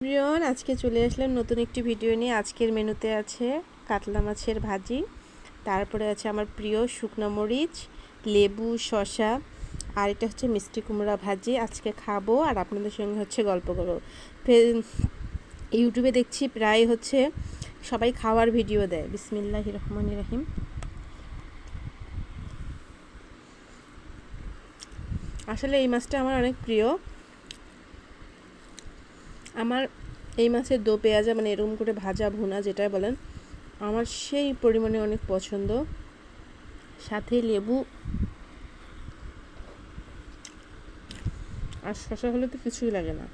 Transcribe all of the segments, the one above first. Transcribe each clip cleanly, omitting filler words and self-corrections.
প্রিয়ন, আজকে চলে আসলাম নতুন একটি ভিডিও নিয়ে। আজকের মেনুতে আছে কাতলা মাছের ভাজি, তারপরে আছে আমার প্রিয় শুকনো মরিচ, লেবু, শসা, আর এটা হচ্ছে মিষ্টি কুমড়া ভাজি। আজকে খাবো আর আপনাদের সঙ্গে হচ্ছে গল্প করবো। ইউটিউবে দেখছি প্রায় হচ্ছে সবাই খাওয়ার ভিডিও দেয়। বিসমিল্লাহির রহমানির রহিম। আসলে এই মাছটা আমার অনেক প্রিয়। আমার এই মাছের দো পেঁয়াজা, মানে এরকম করে ভাজা ভুনা যেটা বলেন, আমার সেই পরিমাণে অনেক পছন্দ। সাথে লেবু আর শসা হলে তো কিছুই লাগে না।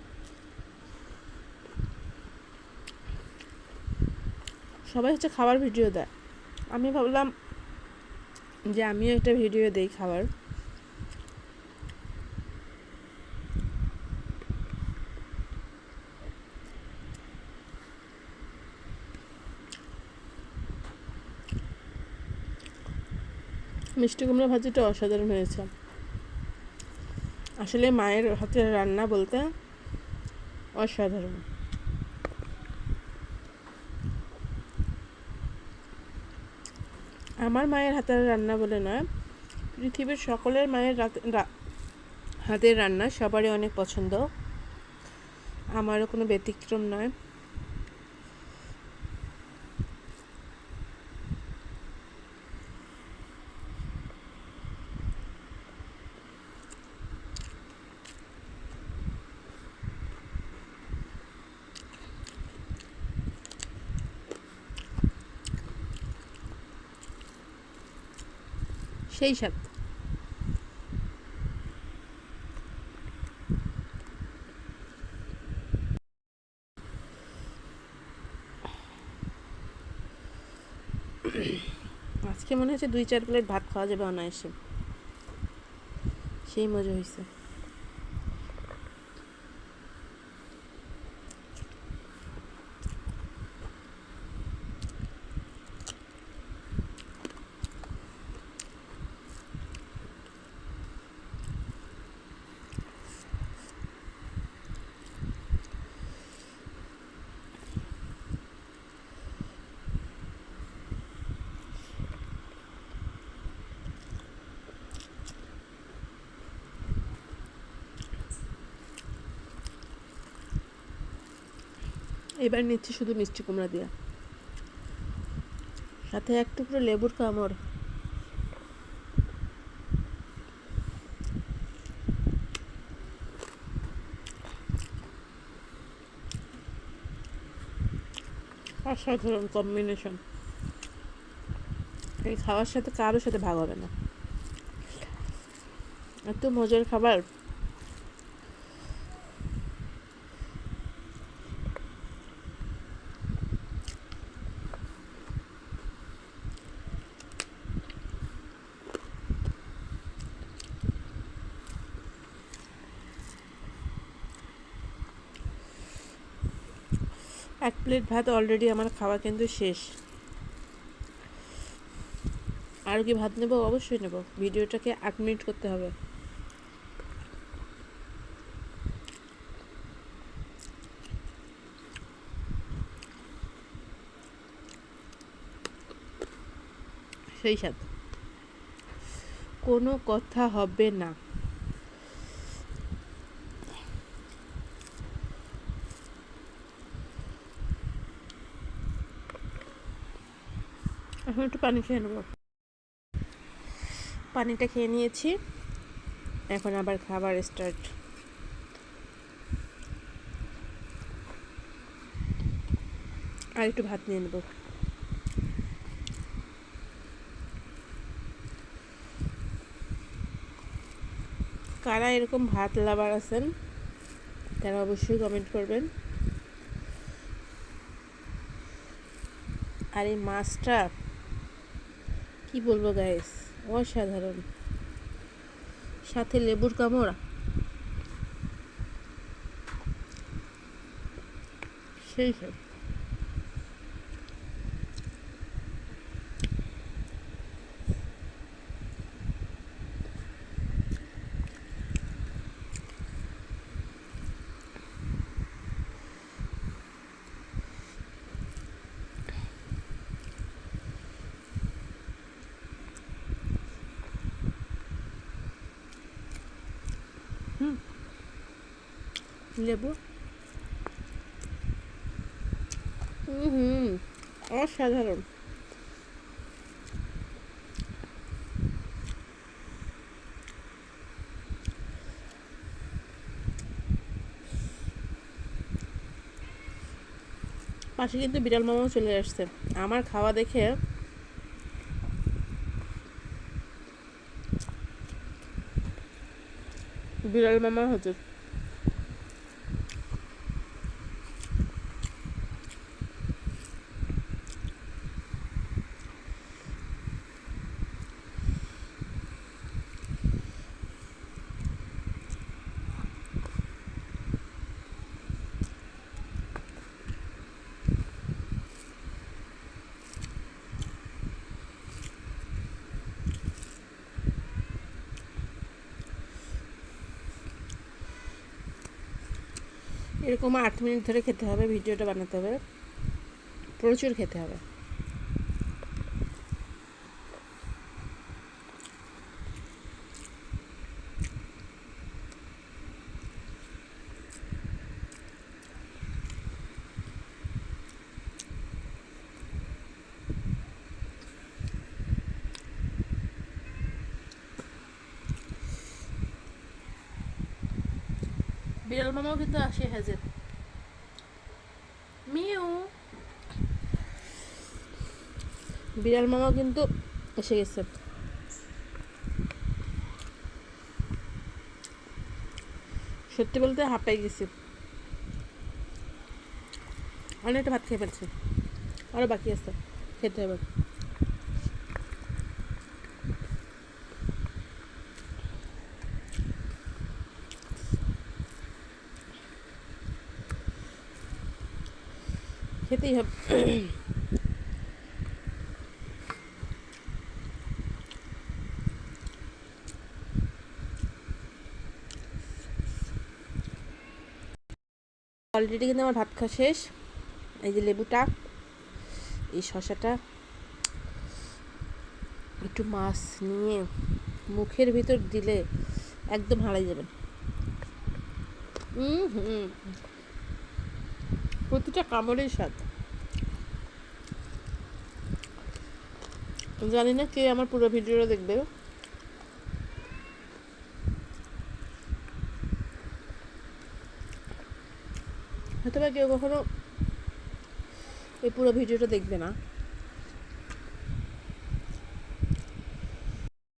সবাই হচ্ছে খাবার ভিডিও দেয়, আমি ভাবলাম যে আমিও একটা ভিডিও দেই খাবার। মিষ্টি কুমড়া ভাজিটা অসাধারণ হয়েছে। আসলে মায়ের হাতের রান্না বলতে অসাধারণ। আমার মায়ের হাতের রান্না বলে নয়, পৃথিবীর সকলের মায়ের হাতের রান্না সবারই অনেক পছন্দ, আমারও কোনো ব্যতিক্রম নয়। সেই স্বাদ। আজকে মনে হচ্ছে 2-4 প্লেট ভাত খাওয়া যাবে অনায়াসে, সেই মজা হয়েছে। এবার নিচ্ছি শুধু মিষ্টি কুমড়া দিয়া, সাথে এক টুকরো লেবুর কামড়। অসাধারণ কম্বিনেশন। এই খাওয়ার সাথে কারোর সাথে ভাগ হবে না, এত মজার খাবার। এক প্লেট ভাত অলরেডি আমার খাওয়া কিন্তু শেষ। আর কি ভাত নেব? অবশ্যই নেব। ভিডিওটাকে 8 মিনিট করতে হবে। সেই স্বাদ, কোনো কথা হবে না। এখন একটু পানি খেয়ে নেব। পানিটা খেয়ে নিয়েছি, এখন আবার খাবার স্টার্ট। আর একটু ভাত নিয়ে নেব। কারা এরকম ভাত লাভার আছেন তারা অবশ্যই কমেন্ট করবেন। আর এই মাছটা কি বলবো গাইস, অসাধারণ। সাথে লেবুর কামড়, সেই সব। লেবু অসাধারণ। পাশে কিন্তু বিড়াল মামাও চলে আসছে আমার খাওয়া দেখে। বিড়াল মামা হচ্ছে এরকম 8 মিনিট ধরে খেতে হবে, ভিডিওটা বানাতে হবে, প্রচুর খেতে হবে। বিড়াল মামাও কিন্তু আসে হাজির। মিউ বিড়াল মামাও কিন্তু এসে গেছে। সত্যি বলতে হাঁপাই গেছি, অনেকটা ভাত খেয়ে ফেলছি, আরও বাকি আছে খেতে হবে। খেতেই হবে। অলরেডি কিন্তু আমার ভাত খাওয়া শেষ। এই যে লেবুটা, এই শসাটা, একটু মাছ নিয়ে মুখের ভিতর দিলে একদম হারাই যাবেন। প্রতিটা কামড়েই স্বাদ। জানি না কে আমার পুরো ভিডিওটা দেখবে, হয়তো বা কেউ কখনো এই পুরো ভিডিওটা দেখবে না।